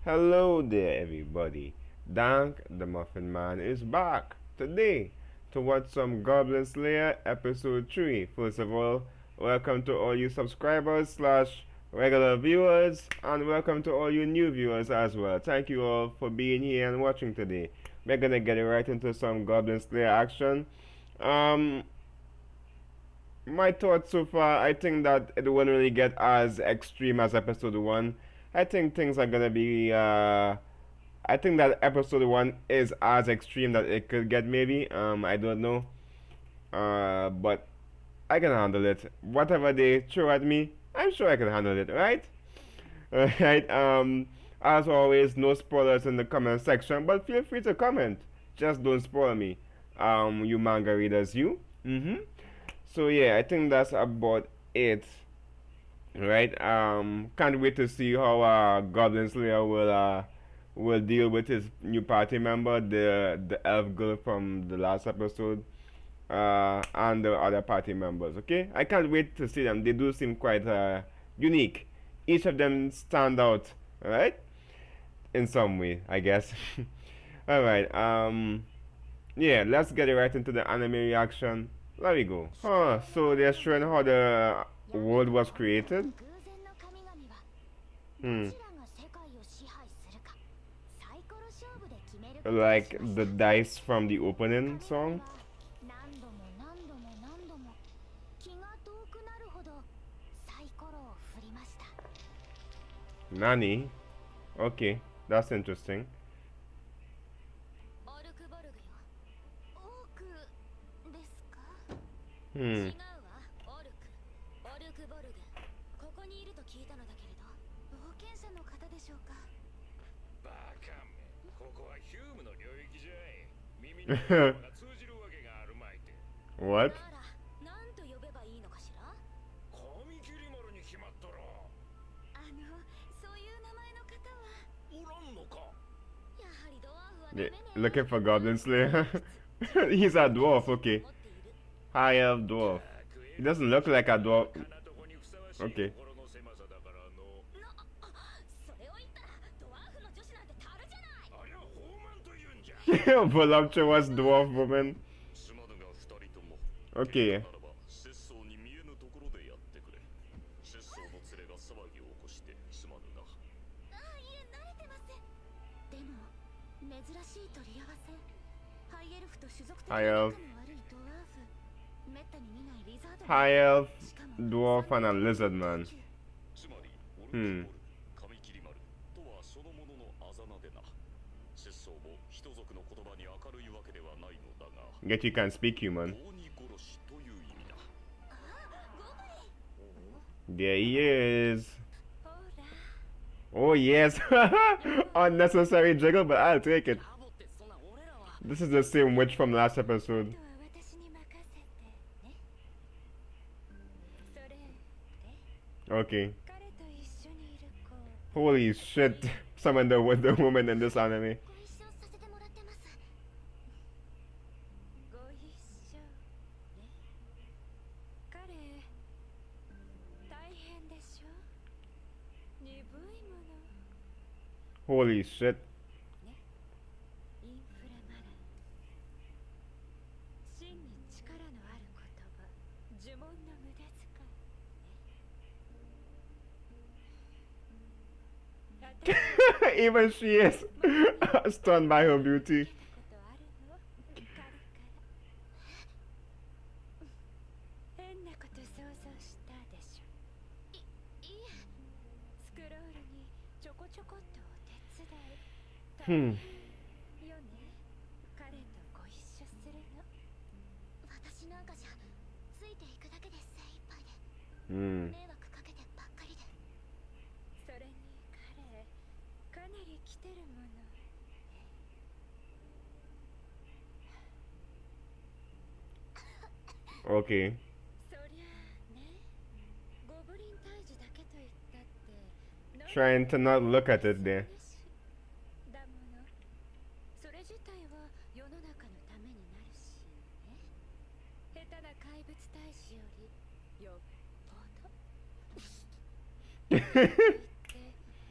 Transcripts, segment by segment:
Hello there, everybody. Dank the Muffin Man is back today to watch some Goblin Slayer episode 3. First of all, welcome to all you subscribers slash regular viewers, and welcome to all you new viewers as well. Thank you all for being here and watching today. We're gonna get right into some Goblin Slayer action. Um, my thoughts so far, I think that it won't really get as extreme as episode 1. I think things are gonna be I think that episode 1 is as extreme that it could get, maybe. I don't know. But I can handle it. Whatever they throw at me, I'm sure I can handle it, right? Alright, as always, no spoilers in the comment section, but feel free to comment. Just don't spoil me. You manga readers, you. So yeah, I think that's about it. Right? Can't wait to see how Goblin Slayer will deal with his new party member, the elf girl from the last episode, and the other party members. Okay, I can't wait to see them. They do seem quite unique. Each of them stand out, right? In some way, I guess. All right. Yeah, let's get right into the anime reaction. There we go. So they're showing how the world was created. Hmm. Like the dice from the opening song. Nani? Okay, that's interesting. Hmm. な What? ら何と呼べばいいのかしら。髪切り丸に決まったろ。そういう名前の方はおらんのか。やはりドワーフはダ They メね。 looking for Goblin Slayer. He's a dwarf, okay. High elf dwarf. He doesn't look like a dwarf. かなとこにふさわしい Okay. 心の狭さだからの。それを言ったらドワーフの女子なんてたるじゃない。ありゃ放満と言うんじゃ。 Voluptuous dwarf woman. すまぬが二人とも。 Okay. ならば節操に見えぬところでやってくれ。節操の連れが騒ぎを起こしてすまぬな。いえ慣れてます。でも珍しい取り合わせ。ハイエルフと種族的に High 仲の elf. 悪いドワーフ。めったに見ないリザード。 High elf, dwarf, and a lizard man. つまり、オルクボ Hmm. ル、髪切り丸とはそのもののあざ名でな。節操も人族の言葉に明るいわけではないのだが、 Get you can speak human. 法に殺しという意味だ。 There he is. ほら。 Oh yes. Unnecessary jiggle, but I'll take it. ラボってそんな俺らは。 This is the same witch from last episode. あとは私に任せてね。それで Okay. 彼と一緒にいる子。 Holy shit. Summon the woman in this anime. ご一緒させてもらってます。ご一緒ね。彼大変でしょ。鈍いもの Holy shit. ね。インフラマラ。真に力のある言葉。呪文の無駄遣い。ね。 Even she is stunned by her beauty. ことあるの？彼から。変なこと想像したでしょ。いえ。スクロールにちょこちょこっとお手伝い。 Hmm. よね。彼とご一緒するの。私なんかじゃついていくだけで精一杯で。 Hmm. 迷惑かけてばっかりで。それに彼かなり来てるもの。 Okay. そりゃあね。ゴブリン退治だけと言ったって。 Trying to not look at it there. だもの。それ自体は世の中のためになるしね。下手な怪物退治よりよっぽど。って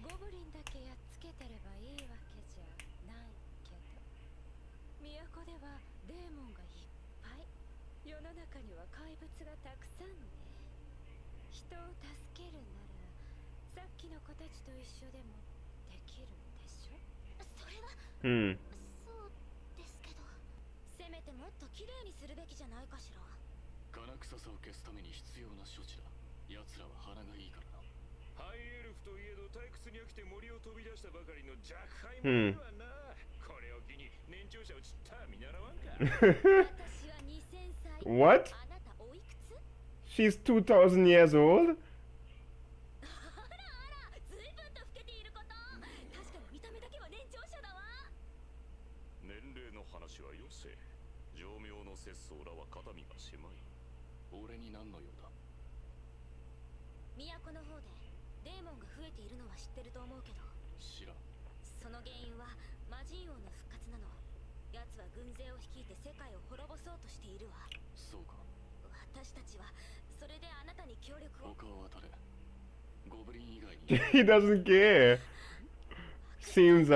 ゴブリンだけやっつけてれば都ではデーモンがいっぱい。世の中には怪物がたくさんね。人を助けるならさっきの子たちと一緒でもできるんでしょ。それはHmm. そうですけど、せめてもっと綺麗にするべきじゃないかしら。金臭さを消すために必要な処置だ。奴らは鼻がいいからな。ハイエルフといえど退屈に飽きて森を飛び出したばかりの弱敗者はな、これを機に年長者をちった見習わんか。私は2000歳。 What? あなたおいくつ？ She's 2,000 years old? あらあら、随分と老けていること。確かに見た目だけは年長者だわ。年齢の話はよせ。上名の節操らは肩身が狭い。俺に何の用だ？都の方でデーモンが増えているのは知ってると思うけど、知らん。その原因は魔人王の復活なの。奴は軍勢を率いて世界を滅ぼそうとしているわ。そうか。私たちはそれであなたに協力を。他を当たれ。ゴブリン以外に。He doesn't care. Seems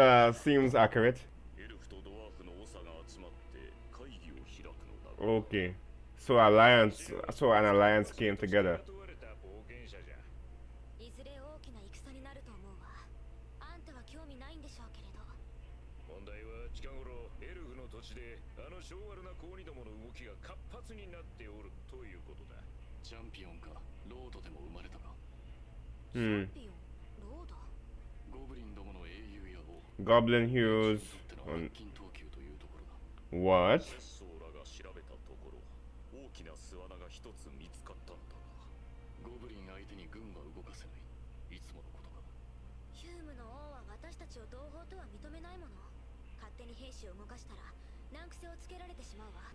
accurate. エルフとドワーフの長が集まって会議を開くのだが。Okay. So an alliance came together. いずれ大きな戦になると思うわ。あんたは興味ないんでしょうけれど。問題は近頃エルフの土地であの性悪な高二どもの動きが活発になっておるということだ。チャンピオンかロードでも生まれたか。チャンピオン、ロード。ゴブリンどもの英雄や王。Goblin Hughes. 錬金等級というところだ。 What? 節操らが調べたところ、大きな巣穴が一つ見つかったんだが、ゴブリン相手に軍は動かせない。いつものことか。ヒュームの王は私たちを同胞とは認めないもの。勝手に兵士を動かしたら難癖をつけられてしまうわ。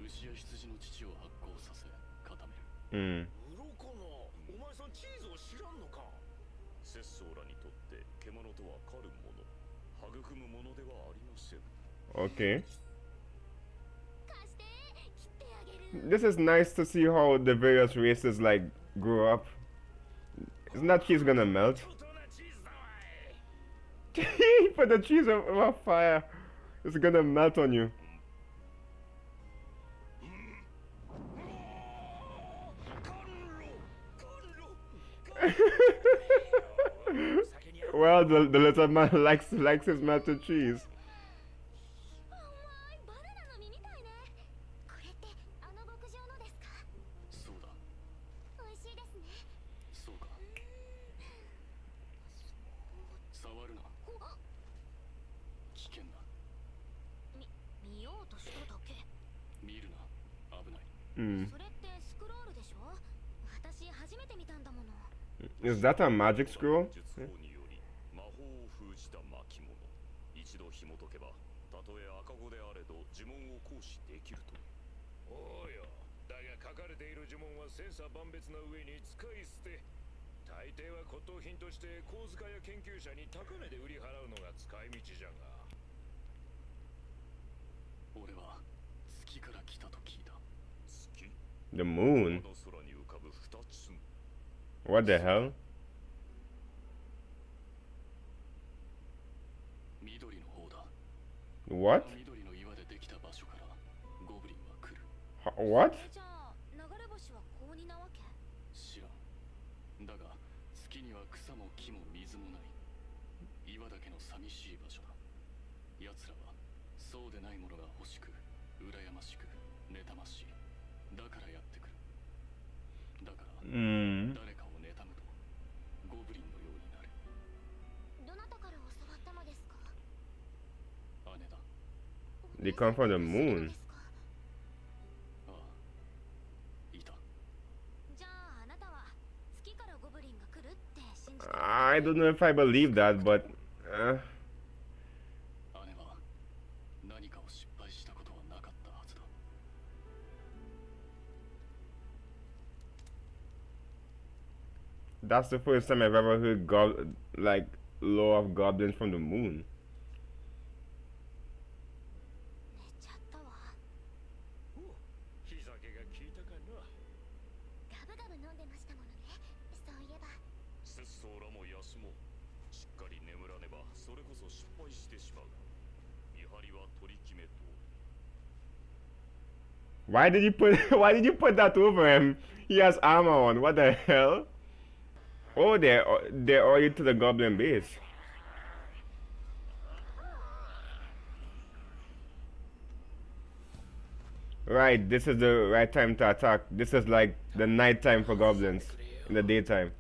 牛や羊の乳を発酵させ固める。Hmm. 鱗のお前さんチーズを知らんのか。節操らにとって獣とは狩るもの、育むものではありません。 Okay. 貸して、切ってあげる。 This is nice to see how the various races like grow up. Isn't that cheese gonna melt? He put the cheese on fire. It's gonna melt on you. Well, the little man likes his melted cheese. お前、バナナの実みたいね。これってあの牧場のですか？そうだ。美味しいですね。そうか。触るな。危険だ。見ようとしただけ。見るな。危ない。Hmm. それってスクロールでしょ？私初めて見たんだもの。Is that a magic scroll? 術法により魔法を封じた巻物。一度紐解けば、たとえ赤子であれど呪文を行使できると。おうよ。だが書かれている呪文は千差万別な上に使い捨て。大抵は骨董品として鉱塚や研究者に高値で売り払うのが使い道じゃが。俺は月から来たと聞いた。月？ The moon. この空に浮かぶ二つ。What the hell? 緑の方だ。 What? 緑の岩でできた場所からゴブリンは来る。What? じゃあ流れ星は高2なわけ？知らん。だが月には草も木も水もない。岩だけの寂しい場所だ。奴らはそうでないものが欲しく、羨ましく、妬ましい。だからやってくる。だから、Hmm. 誰かを妬むとゴブリンのようになる。どなたから教わったのですか？姉だ。 They come from the moon. ああ、いた。じゃああなたは月からゴブリンが来るって信じてる？ I don't know if I believe that, but姉は何かを失敗したことはなかったはずだ。 that's the first time I've ever heard like law of goblins from the moon. 寝ちゃったわ。日酒が効いたかな。ガブガブ飲んでましたものね。そういえば。節操らも休もう。しっかり眠らねばそれこそ失敗してしまう。見張りは取り決めと。Why did you put why did you put that over him? He has armor on. What the hell? Oh, they're already to the goblin base. Right, this is the right time to attack. This is like the night time for goblins in the daytime.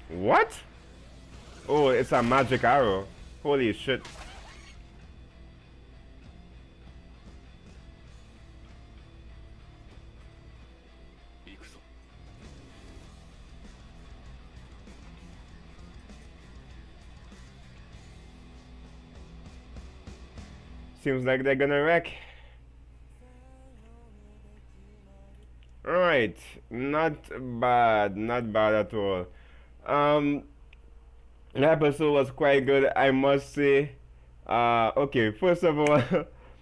What? Oh, it's a magic arrow. Holy shit. Seems like they're gonna wreck. Alright, not bad, not bad at all. Um, the episode was quite good, I must say. Okay, first of all,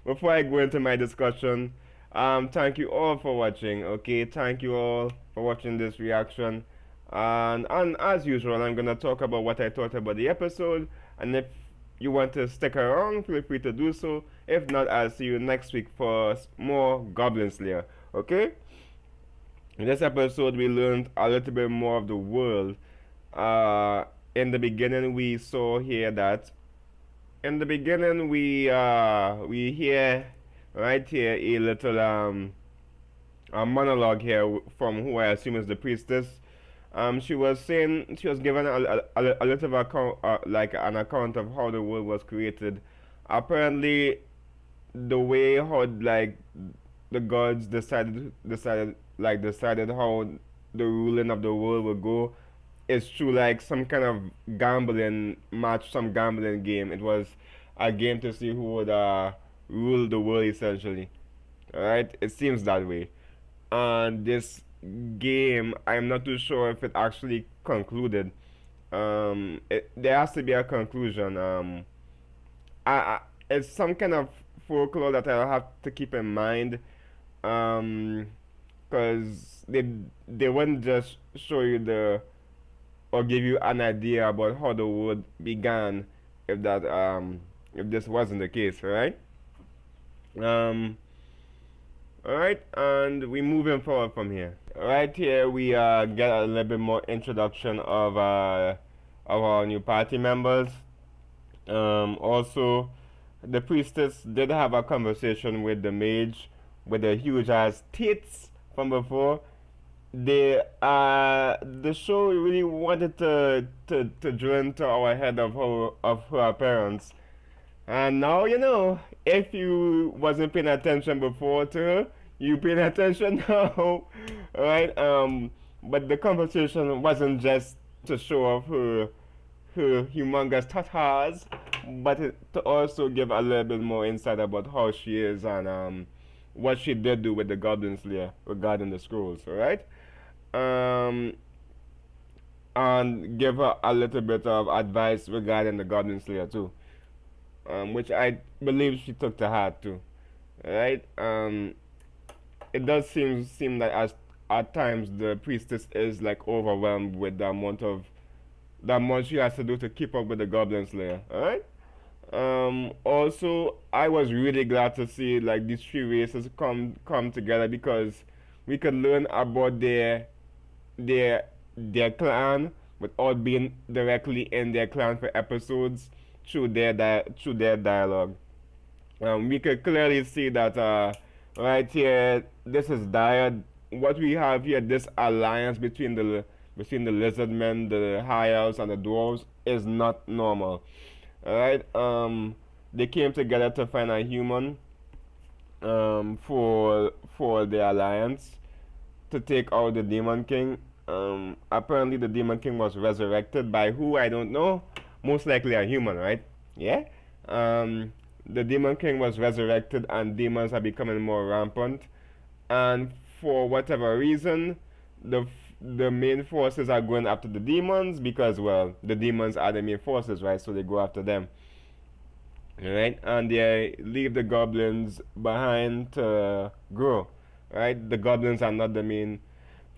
before I go into my discussion, thank you all for watching. Okay, thank you all for watching this reaction. And as usual, I'm gonna talk about what I thought about the episode. And if you want to stick around, feel free to do so. If not, I'll see you next week for more Goblin Slayer. Okay? In this episode, we learned a little bit more of the world. In the beginning, we saw here that in the beginning we hear right here a little a monologue here from who I assume is the priestess. She was saying she was given a little account, like an account of how the world was created. Apparently, the way how like the gods decided how the ruling of the world would go is through like some kind of gambling match, some gambling game. It was a game to see who would rule the world essentially. Alright, it seems that way. And this game, I'm not too sure if it actually concluded. There has to be a conclusion. It's some kind of folklore that I'll have to keep in mind. Because they wouldn't just show you the or give you an idea about how the world began if this wasn't the case, right? Um, all right, and we moving forward from here. Right here, we get a little bit more introduction of our new party members. Also, the priestess did have a conversation with the mage with the huge ass tits from before. The show really wanted to drill into our head of her appearance. And now you know, if you wasn't paying attention before to her, you paying attention now. Right? But the conversation wasn't just to show off her humongous tatas, but to also give a little bit more insight about how she is and what she did do with the Goblin Slayer regarding the scrolls, alright? Um, and give her a little bit of advice regarding the Goblin Slayer too, which I believe she took to heart too, right? It does seem that as at times the priestess is like overwhelmed with the amount she has to do to keep up with the Goblin Slayer, alright? Also, I was really glad to see like these three races come together because we could learn about their their clan without being directly in their clan for episodes through through their dialogue. We could clearly see that right here, this is dire. What we have here, this alliance between the lizard men, the high elves, and the dwarves is not normal. Alright, they came together to find a human for the alliance to take out the Demon King. Apparently the Demon King was resurrected by who I don't know. Most likely a human, right? Yeah. The Demon King was resurrected, and demons are becoming more rampant. And for whatever reason, the main forces are going after the demons because, well, the demons are the main forces, right? So they go after them, right? And they leave the goblins behind to grow, right? The goblins are not the main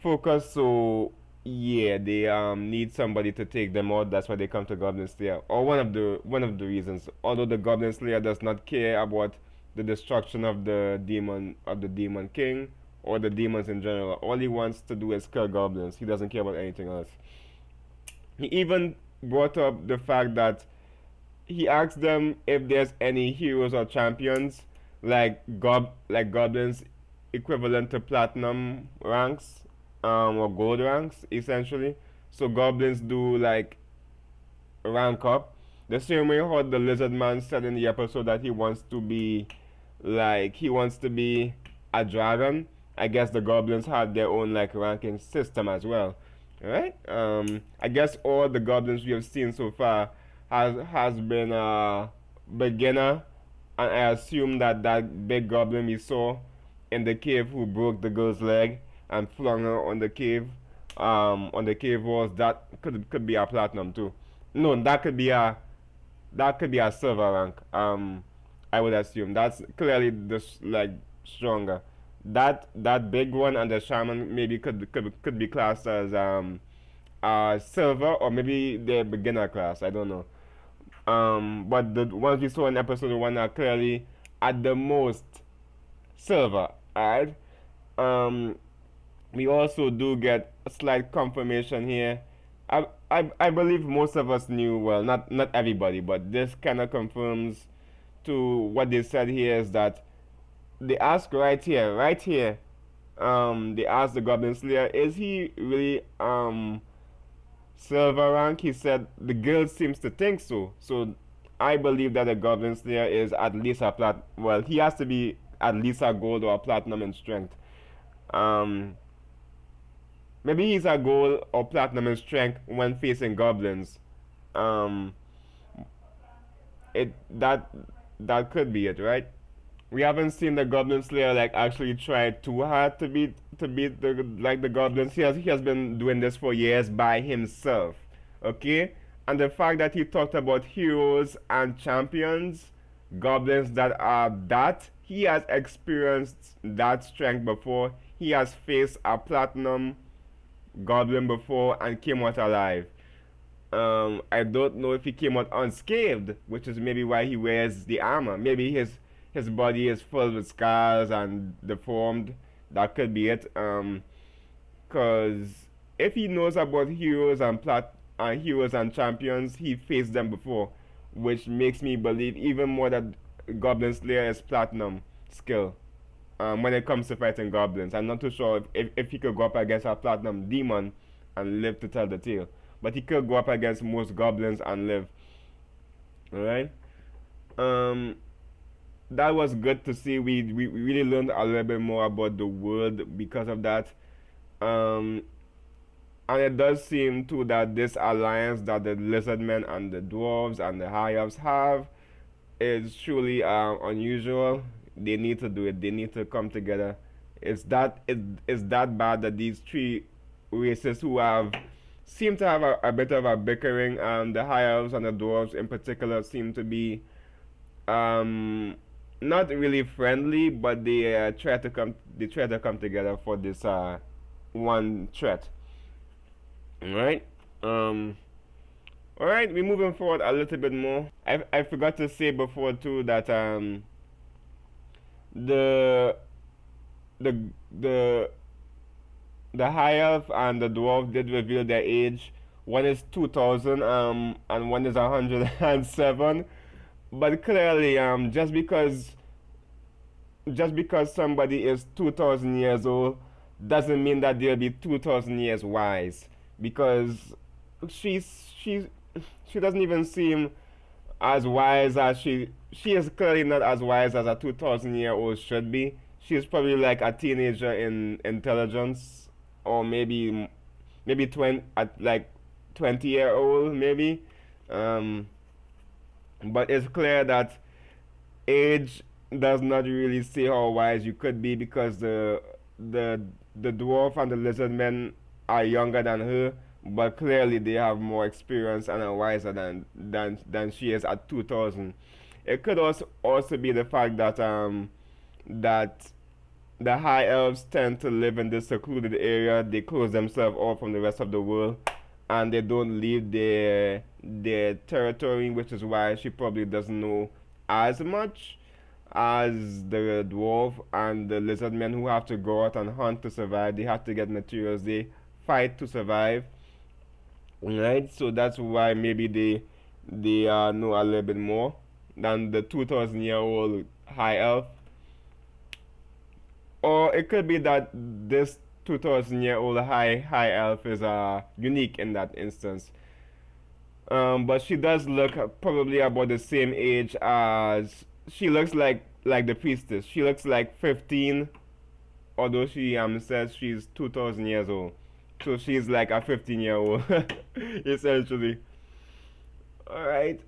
focus, so Yeah, they need somebody to take them out. That's why they come to Goblin Slayer. Or one of the reasons. Although the Goblin Slayer does not care about the destruction of the demon king or the demons in general. All he wants to do is kill goblins. He doesn't care about anything else. He even brought up the fact that he asked them if there's any heroes or champions like goblins equivalent to platinum ranks or gold ranks essentially. So goblins do like rank up. The same way how the lizard man said in the episode that he wants to be a dragon. I guess the goblins have their own like ranking system as well. Right? I guess all the goblins we have seen so far has been a beginner, and I assume that that big goblin we saw in the cave who broke the girl's leg and flung her on the cave walls, that could be a platinum too. No, that could be a silver rank. I would assume that's clearly this like stronger. That big one and the shaman maybe could be classed as silver, or maybe the beginner class. I don't know. But the ones we saw in episode one are clearly at the most silver. Alright. Um, we also do get a slight confirmation here. I believe most of us knew, well, not everybody, but this kind of confirms to what they said here is that they ask right here, they asked the Goblin Slayer, is he really silver rank? He said the guild seems to think so. So I believe that the Goblin Slayer is at least a well, he has to be at least a gold or a platinum in strength. Um, Maybe he's a gold or platinum in strength when facing goblins. Um, it that could be it, right? We haven't seen the Goblin Slayer like actually try too hard to beat the goblins. He has been doing this for years by himself. Okay? And the fact that he talked about heroes and champions, goblins that are that, he has experienced that strength before. He has faced a platinum goblin before and came out alive. I don't know if he came out unscathed, which is maybe why he wears the armor. Maybe his body is filled with scars and deformed. That could be it. Cause if he knows about heroes and champions, he faced them before, which makes me believe even more that Goblin Slayer is platinum skill. When it comes to fighting goblins, I'm not too sure if he could go up against a platinum demon and live to tell the tale. But he could go up against most goblins and live. Alright? Um, that was good to see. We really learned a little bit more about the world because of that. Um, and it does seem too that this alliance that the lizardmen and the dwarves and the high elves have is truly unusual. They need to do it. They need to come together. It's that bad that these three races who have seem to have a bit of a bickering. The high elves and the dwarves in particular seem to be um, not really friendly, but they try to come. They try to come together for this one threat. All right. Um, all right. We're moving forward a little bit more. I forgot to say before too that the the the the high elf and the dwarf did reveal their age. One is 2000 and one is 107. But clearly just because somebody is 2000 years old doesn't mean that they'll be 2000 years wise, because she's she doesn't even seem as wise as she is clearly not as wise as a 2000-year-old should be. She's probably like a teenager in intelligence, or maybe 20 at like 20-year-old maybe. Um, but it's clear that age does not really say how wise you could be, because the the dwarf and the lizard men are younger than her, but clearly they have more experience and are wiser than she is at 2000. It could also be the fact that that the high elves tend to live in this secluded area. They close themselves off from the rest of the world, and they don't leave their territory, which is why she probably doesn't know as much as the dwarf and the lizard men who have to go out and hunt to survive. They have to get materials. They fight to survive, right? So that's why maybe they know a little bit more than the 2,000-year-old high elf. Or it could be that this 2,000-year-old high elf is unique in that instance. But she does look probably about the same age as she looks like the priestess. She looks like 15, although she says she's 2,000 years old. So she's like a 15-year-old essentially. All right.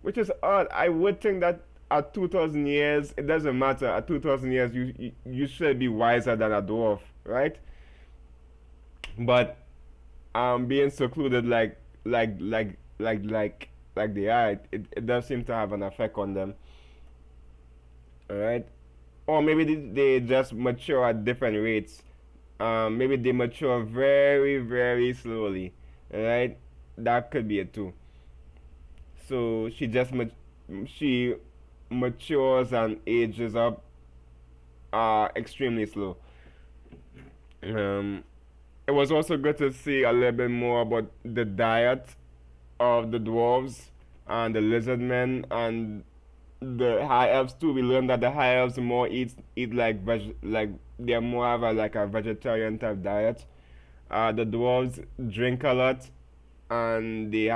Which is odd. I would think that at 2,000 years, it doesn't matter. At 2,000 years, you should be wiser than a dwarf, right? But being secluded like they are, it does seem to have an effect on them. All right. Or maybe they just mature at different rates. Maybe they mature very, very slowly. All right. That could be it too. So she matures and ages up extremely slow. Um, it was also good to see a little bit more about the diet of the dwarves and the lizard men and the high elves too. We learned that the high elves more eat like they're more of a like a vegetarian type diet. The dwarves drink a lot, and they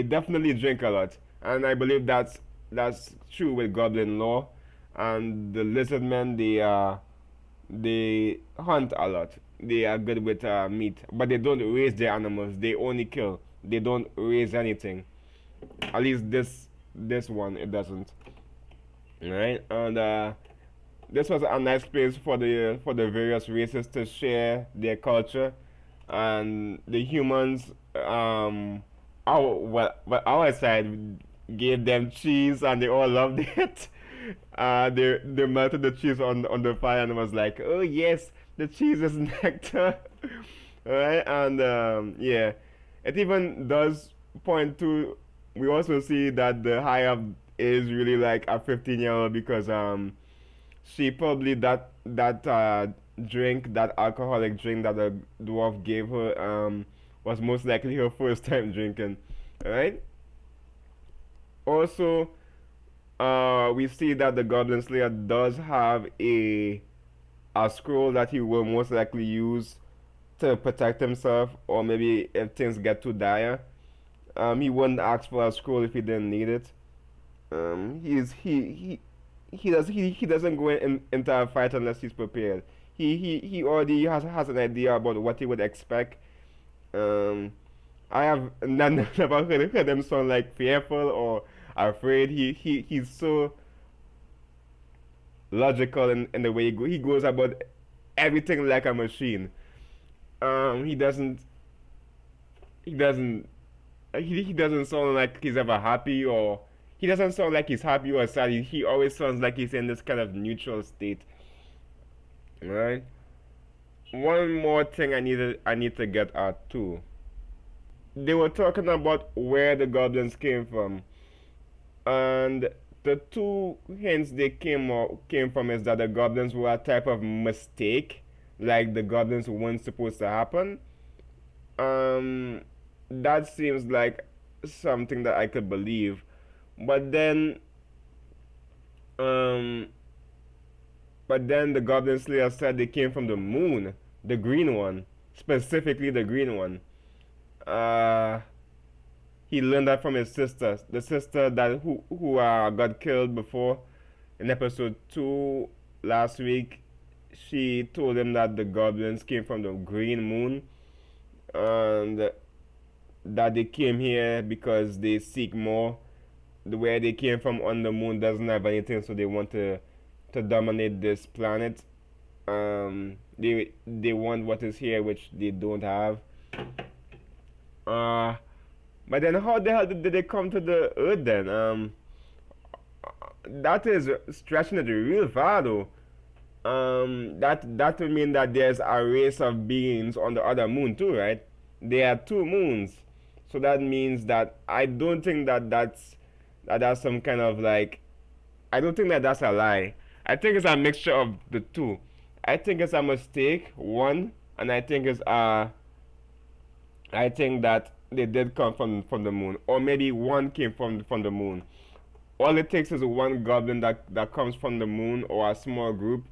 definitely drink a lot, and I believe that's true with goblin law. And the lizard men, they hunt a lot. They are good with meat, but they don't raise their animals. They only kill. They don't raise anything. At least this one it doesn't. Right, and this was a nice place for the various races to share their culture, and the humans our side gave them cheese and they all loved it. They melted the cheese on the fire and was like, oh yes, the cheese is nectar. Right, and yeah, it even does point to, we also see that the high up is really like a 15-year-old because she probably that drink, that alcoholic drink that the dwarf gave her, was most likely her first time drinking, right? Also, we see that the Goblin Slayer does have a scroll that he will most likely use to protect himself, or maybe if things get too dire. He wouldn't ask for a scroll if he didn't need it. He doesn't go into a fight unless he's prepared. He already has an idea about what he would expect. Um, I have never heard him sound like fearful or afraid. He's so logical in the way he goes about everything like a machine. He doesn't he doesn't he doesn't sound like he's ever happy, or he doesn't sound like he's happy or sad. He always sounds like he's in this kind of neutral state, right? One more thing I need to get at too. They were talking about where the goblins came from, and the two hints they came from is that the goblins were a type of mistake, like the goblins weren't supposed to happen. Um, that seems like something that I could believe, but um, the Goblin Slayer said they came from the moon, the green one, specifically the green one. Uh, he learned that from his sister, the sister that who got killed before in episode 2 last week. She told him that the goblins came from the green moon, and that they came here because they seek more. The where they came from on the moon doesn't have anything, so they want to dominate this planet. They want what is here, which they don't have. Uh, but then how the hell did they come to the Earth then? that is stretching it real far though. That would mean that there's a race of beings on the other moon too, right? There are two moons, so that means that I don't think that that's some kind of like. I don't think that that's a lie. I think it's a mixture of the two. I think it's a mistake, one, and I think that they did come from the moon, or maybe one came from the moon. All it takes is one goblin that comes from the moon or a small group,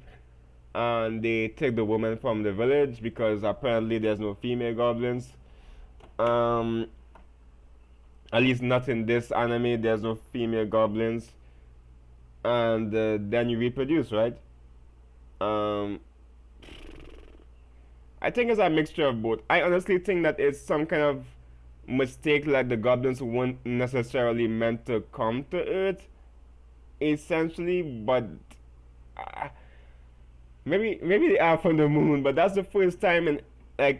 and they take the woman from the village because apparently there's no female goblins. Um, at least not in this anime. There's no female goblins, and then you reproduce, right? Um, I think it's a mixture of both. I honestly think that it's some kind of mistake, like the goblins weren't necessarily meant to come to Earth, essentially, but uh, maybe they are from the moon. But that's the first time in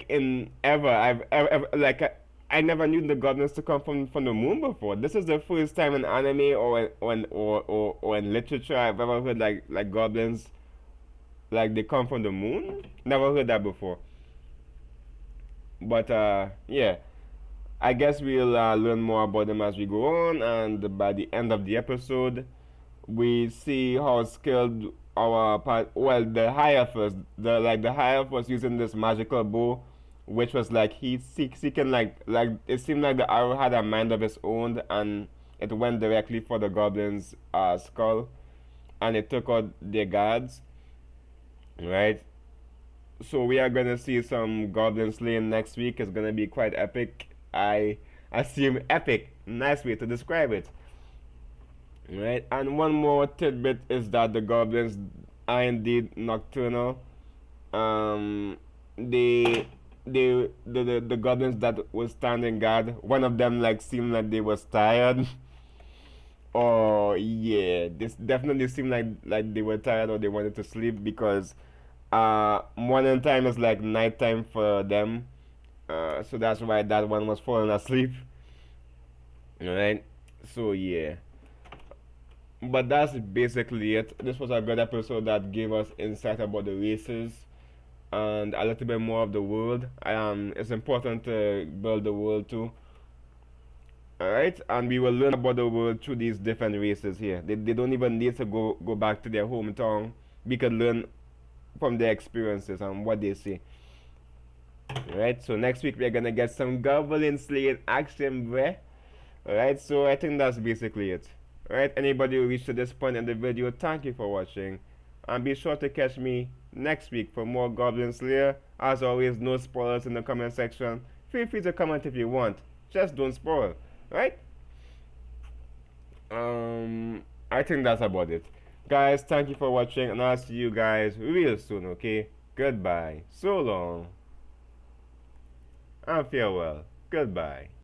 in ever ever like I never knew the goblins to come from the moon before. This is the first time in anime or in literature I've ever heard like goblins like they come from the moon. Never heard that before. But yeah, I guess we'll learn more about them as we go on, and by the end of the episode, we see how skilled our part. Well, the Hierophant, the Hierophant using this magical bow, which was like seeking like it seemed like the arrow had a mind of its own, and it went directly for the goblin's skull, and it took out their guards, right? So we are gonna see some goblin slaying next week. It's gonna be quite epic. I assume epic. Nice way to describe it. Right? And one more tidbit is that the goblins are indeed nocturnal. Um the goblins that was standing guard, one of them like seemed like they was tired. Oh yeah, this definitely seemed like they were tired or they wanted to sleep because morning time is like nighttime for them. So that's why that one was falling asleep. Alright? So yeah. But that's basically it. This was a good episode that gave us insight about the races and a little bit more of the world. It's important to build the world too. Alright? And we will learn about the world through these different races here. They don't even need to go back to their hometown. We can learn from their experiences and what they see. Alright, so next week we're gonna get some goblin slaying action, bruh. Alright, so I think that's basically it. Alright, anybody who reached to this point in the video, thank you for watching. And be sure to catch me next week for more Goblin Slayer. As always, no spoilers in the comment section. Feel free to comment if you want. Just don't spoil. Right? I think that's about it. Guys, thank you for watching, and I'll see you guys real soon, okay? Goodbye. So long. And farewell. Goodbye.